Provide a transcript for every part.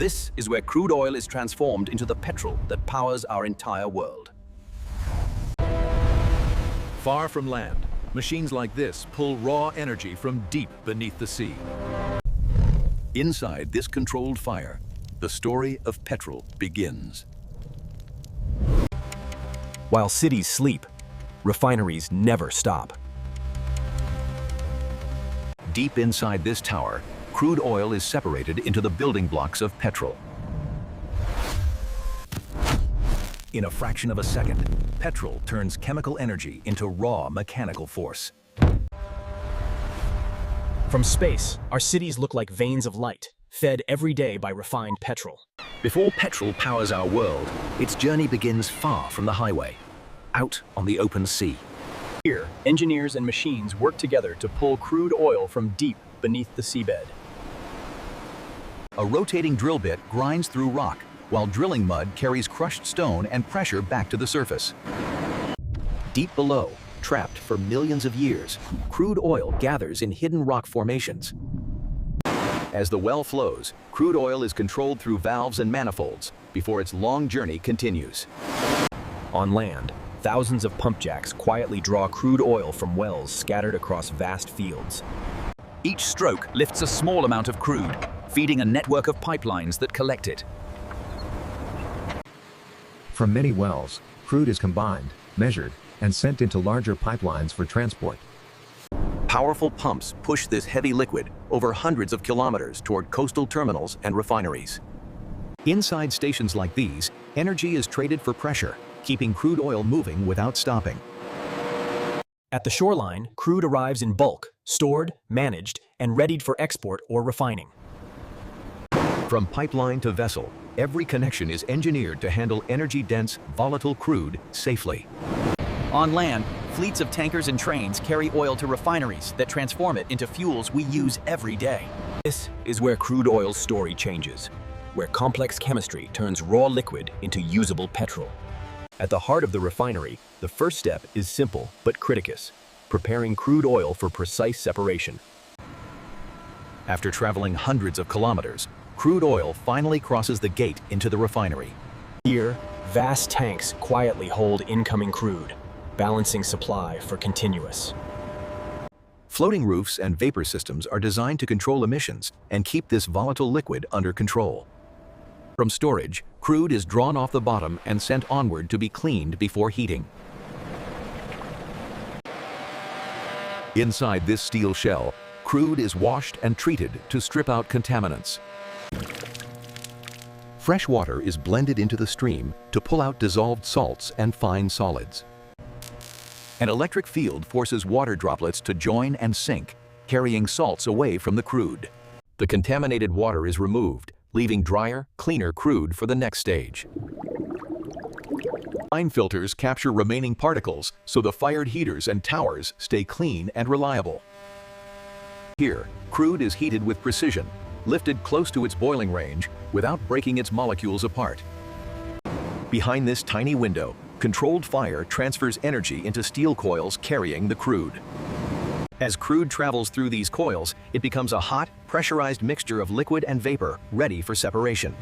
This is where crude oil is transformed into the petrol that powers our entire world. Far from land, machines like this pull raw energy from deep beneath the sea. Inside this controlled fire, the story of petrol begins. While cities sleep, refineries never stop. Deep inside this tower, crude oil is separated into the building blocks of petrol. In a fraction of a second, petrol turns chemical energy into raw mechanical force. From space, our cities look like veins of light, fed every day by refined petrol. Before petrol powers our world, its journey begins far from the highway, out on the open sea. Here, engineers and machines work together to pull crude oil from deep beneath the seabed. A rotating drill bit grinds through rock, while drilling mud carries crushed stone and pressure back to the surface. Deep below, trapped for millions of years, crude oil gathers in hidden rock formations. As the well flows, crude oil is controlled through valves and manifolds before its long journey continues. On land, thousands of pump jacks quietly draw crude oil from wells scattered across vast fields. Each stroke lifts a small amount of crude, feeding a network of pipelines that collect it. From many wells, crude is combined, measured, and sent into larger pipelines for transport. Powerful pumps push this heavy liquid over hundreds of kilometers toward coastal terminals and refineries. Inside stations like these, energy is traded for pressure, keeping crude oil moving without stopping. At the shoreline, crude arrives in bulk, stored, managed, and readied for export or refining. From pipeline to vessel, every connection is engineered to handle energy-dense, volatile crude safely. On land, fleets of tankers and trains carry oil to refineries that transform it into fuels we use every day. This is where crude oil's story changes, where complex chemistry turns raw liquid into usable petrol. At the heart of the refinery, the first step is simple but criticus: preparing crude oil for precise separation. After traveling hundreds of kilometers, crude oil finally crosses the gate into the refinery. Here, vast tanks quietly hold incoming crude, balancing supply for continuous. Floating roofs and vapor systems are designed to control emissions and keep this volatile liquid under control. From storage, crude is drawn off the bottom and sent onward to be cleaned before heating. Inside this steel shell, crude is washed and treated to strip out contaminants. Fresh water is blended into the stream to pull out dissolved salts and fine solids. An electric field forces water droplets to join and sink, carrying salts away from the crude. The contaminated water is removed, leaving drier, cleaner crude for the next stage. Line filters capture remaining particles so the fired heaters and towers stay clean and reliable. Here, crude is heated with precision, lifted close to its boiling range without breaking its molecules apart. Behind this tiny window, controlled fire transfers energy into steel coils carrying the crude. As crude travels through these coils, it becomes a hot, pressurized mixture of liquid and vapor, ready for separation.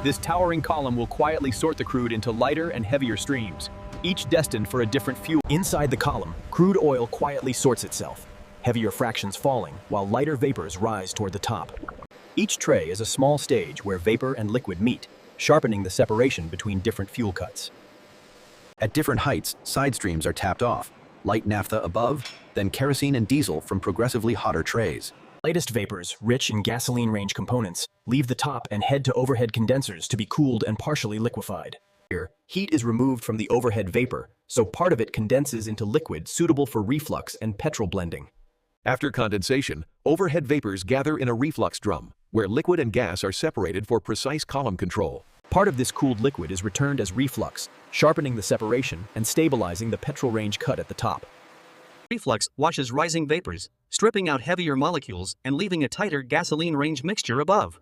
This towering column will quietly sort the crude into lighter and heavier streams, each destined for a different fuel. Inside the column, crude oil quietly sorts itself, heavier fractions falling while lighter vapors rise toward the top. Each tray is a small stage where vapor and liquid meet, sharpening the separation between different fuel cuts. At different heights, side streams are tapped off, light naphtha above, then kerosene and diesel from progressively hotter trays. Lightest vapors, rich in gasoline-range components, leave the top and head to overhead condensers to be cooled and partially liquefied. Here, heat is removed from the overhead vapor, so part of it condenses into liquid suitable for reflux and petrol blending. After condensation, overhead vapors gather in a reflux drum, where liquid and gas are separated for precise column control. Part of this cooled liquid is returned as reflux, sharpening the separation and stabilizing the petrol range cut at the top. Reflux washes rising vapors, stripping out heavier molecules and leaving a tighter gasoline range mixture above.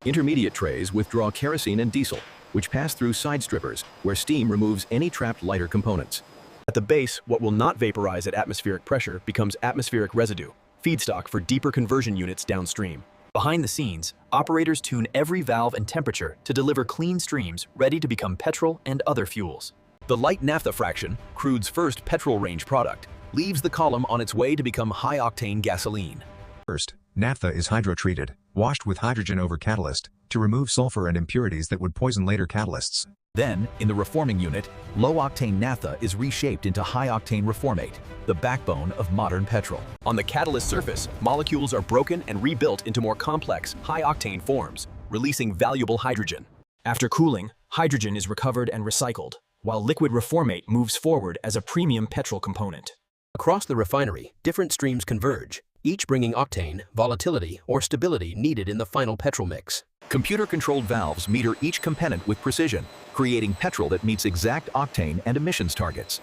Intermediate trays withdraw kerosene and diesel, which pass through side strippers, where steam removes any trapped lighter components. At the base, what will not vaporize at atmospheric pressure becomes atmospheric residue, feedstock for deeper conversion units downstream. Behind the scenes, operators tune every valve and temperature to deliver clean streams ready to become petrol and other fuels. The light naphtha fraction, Crude's first petrol range product, leaves the column on its way to become high-octane gasoline. First, naphtha is hydrotreated, washed with hydrogen over catalyst, to remove sulfur and impurities that would poison later catalysts. Then, in the reforming unit, low-octane naphtha is reshaped into high-octane reformate, the backbone of modern petrol. On the catalyst surface, molecules are broken and rebuilt into more complex, high-octane forms, releasing valuable hydrogen. After cooling, hydrogen is recovered and recycled, while liquid reformate moves forward as a premium petrol component. Across the refinery, different streams converge, each bringing octane, volatility, or stability needed in the final petrol mix. Computer-controlled valves meter each component with precision, creating petrol that meets exact octane and emissions targets.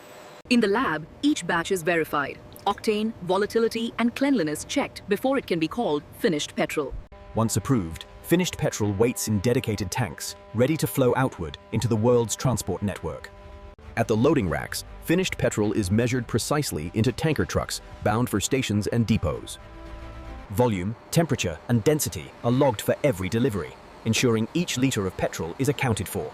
In the lab, each batch is verified. Octane, volatility, and cleanliness checked before it can be called finished petrol. Once approved, finished petrol waits in dedicated tanks, ready to flow outward into the world's transport network. At the loading racks, finished petrol is measured precisely into tanker trucks bound for stations and depots. Volume, temperature, and density are logged for every delivery, ensuring each liter of petrol is accounted for.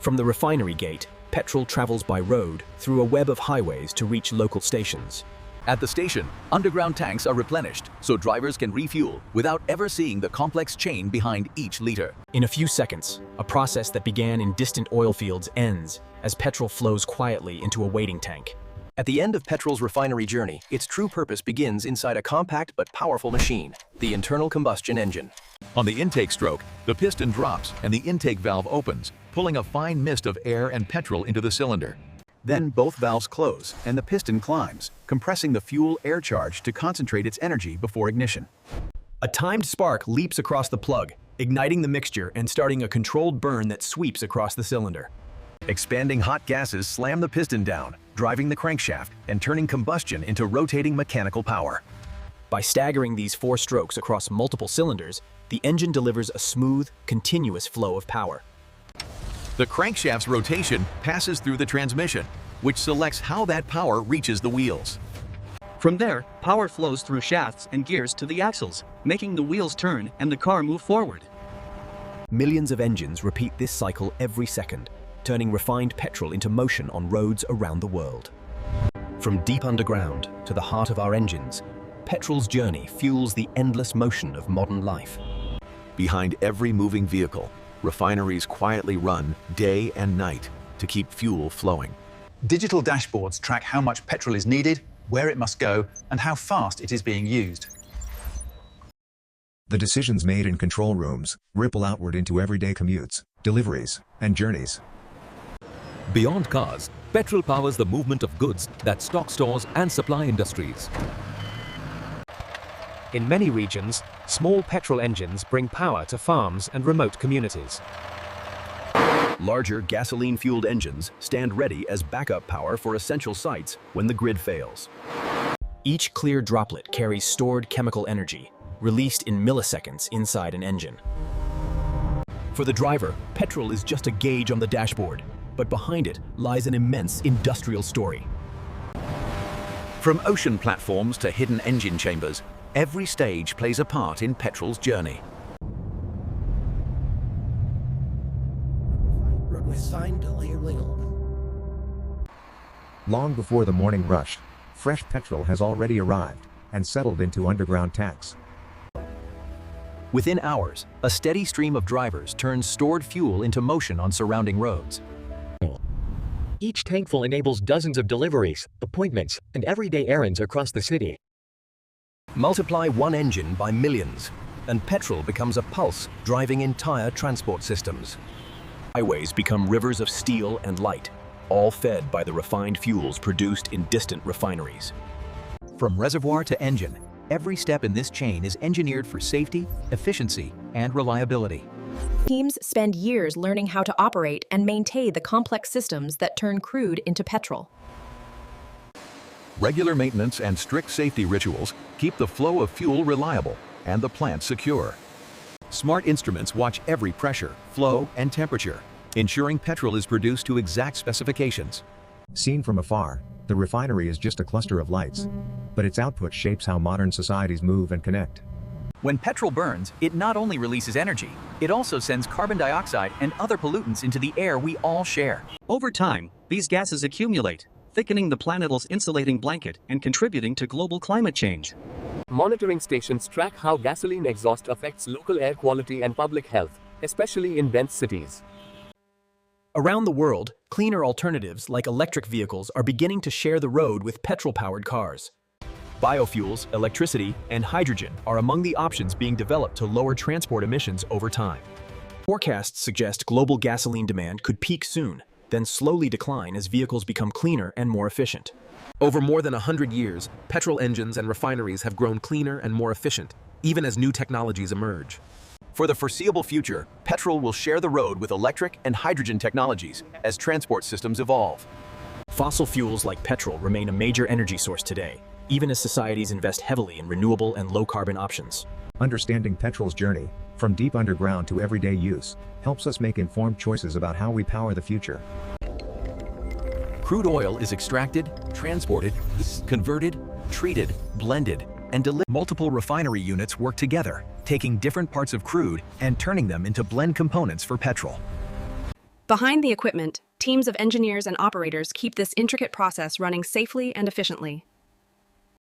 From the refinery gate, petrol travels by road through a web of highways to reach local stations. At the station, underground tanks are replenished so drivers can refuel without ever seeing the complex chain behind each liter. In a few seconds, a process that began in distant oil fields ends as petrol flows quietly into a waiting tank. At the end of petrol's refinery journey, its true purpose begins inside a compact but powerful machine, the internal combustion engine. On the intake stroke, the piston drops and the intake valve opens, pulling a fine mist of air and petrol into the cylinder. Then both valves close and the piston climbs, compressing the fuel-air charge to concentrate its energy before ignition. A timed spark leaps across the plug, igniting the mixture and starting a controlled burn that sweeps across the cylinder. Expanding hot gases slam the piston down, driving the crankshaft and turning combustion into rotating mechanical power. By staggering these 4 strokes across multiple cylinders, the engine delivers a smooth, continuous flow of power. The crankshaft's rotation passes through the transmission, which selects how that power reaches the wheels. From there, power flows through shafts and gears to the axles, making the wheels turn and the car move forward. Millions of engines repeat this cycle every second, turning refined petrol into motion on roads around the world. From deep underground to the heart of our engines, petrol's journey fuels the endless motion of modern life. Behind every moving vehicle, refineries quietly run day and night to keep fuel flowing. Digital dashboards track how much petrol is needed, where it must go, and how fast it is being used. The decisions made in control rooms ripple outward into everyday commutes, deliveries, and journeys. Beyond cars, petrol powers the movement of goods that stock stores and supply industries. In many regions, small petrol engines bring power to farms and remote communities. Larger gasoline-fueled engines stand ready as backup power for essential sites when the grid fails. Each clear droplet carries stored chemical energy, released in milliseconds inside an engine. For the driver, petrol is just a gauge on the dashboard, but behind it lies an immense industrial story. From ocean platforms to hidden engine chambers, every stage plays a part in petrol's journey. Long before the morning rush, fresh petrol has already arrived and settled into underground tanks. Within hours, a steady stream of drivers turns stored fuel into motion on surrounding roads. Each tankful enables dozens of deliveries, appointments, and everyday errands across the city. Multiply one engine by millions, and petrol becomes a pulse driving entire transport systems. Highways become rivers of steel and light, all fed by the refined fuels produced in distant refineries. From reservoir to engine, every step in this chain is engineered for safety, efficiency, and reliability. Teams spend years learning how to operate and maintain the complex systems that turn crude into petrol. Regular maintenance and strict safety rituals keep the flow of fuel reliable and the plant secure. Smart instruments watch every pressure, flow, and temperature, ensuring petrol is produced to exact specifications. Seen from afar, the refinery is just a cluster of lights, but its output shapes how modern societies move and connect. When petrol burns, it not only releases energy, it also sends carbon dioxide and other pollutants into the air we all share. Over time, these gases accumulate, thickening the planet's insulating blanket and contributing to global climate change. Monitoring stations track how gasoline exhaust affects local air quality and public health, especially in dense cities. Around the world, cleaner alternatives like electric vehicles are beginning to share the road with petrol-powered cars. Biofuels, electricity, and hydrogen are among the options being developed to lower transport emissions over time. Forecasts suggest global gasoline demand could peak soon, then slowly decline as vehicles become cleaner and more efficient. Over more than 100 years, petrol engines and refineries have grown cleaner and more efficient, even as new technologies emerge. For the foreseeable future, petrol will share the road with electric and hydrogen technologies as transport systems evolve. Fossil fuels like petrol remain a major energy source today, even as societies invest heavily in renewable and low-carbon options. Understanding petrol's journey, from deep underground to everyday use, helps us make informed choices about how we power the future. Crude oil is extracted, transported, converted, treated, blended, and delivered. Multiple refinery units work together, taking different parts of crude and turning them into blend components for petrol. Behind the equipment, teams of engineers and operators keep this intricate process running safely and efficiently.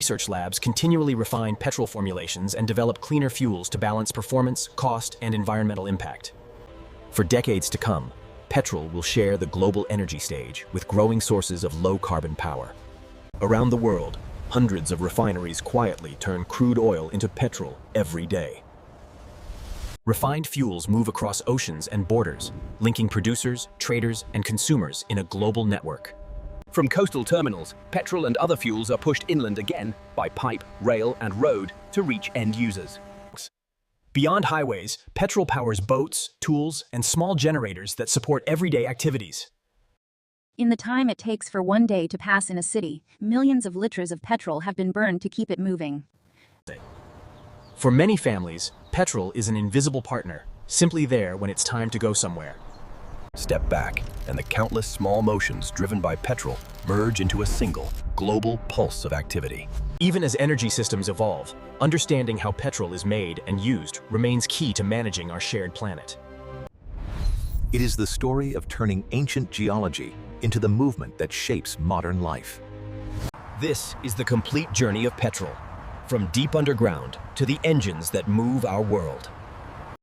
Research labs continually refine petrol formulations and develop cleaner fuels to balance performance, cost, and environmental impact. For decades to come, petrol will share the global energy stage with growing sources of low-carbon power. Around the world, hundreds of refineries quietly turn crude oil into petrol every day. Refined fuels move across oceans and borders, linking producers, traders, and consumers in a global network. From coastal terminals, petrol and other fuels are pushed inland again by pipe, rail, and road to reach end users. Beyond highways, petrol powers boats, tools, and small generators that support everyday activities. In the time it takes for one day to pass in a city, millions of liters of petrol have been burned to keep it moving. For many families, petrol is an invisible partner, simply there when it's time to go somewhere. Step back, and the countless small motions driven by petrol merge into a single, global pulse of activity. Even as energy systems evolve, understanding how petrol is made and used remains key to managing our shared planet. It is the story of turning ancient geology into the movement that shapes modern life. This is the complete journey of petrol, from deep underground to the engines that move our world.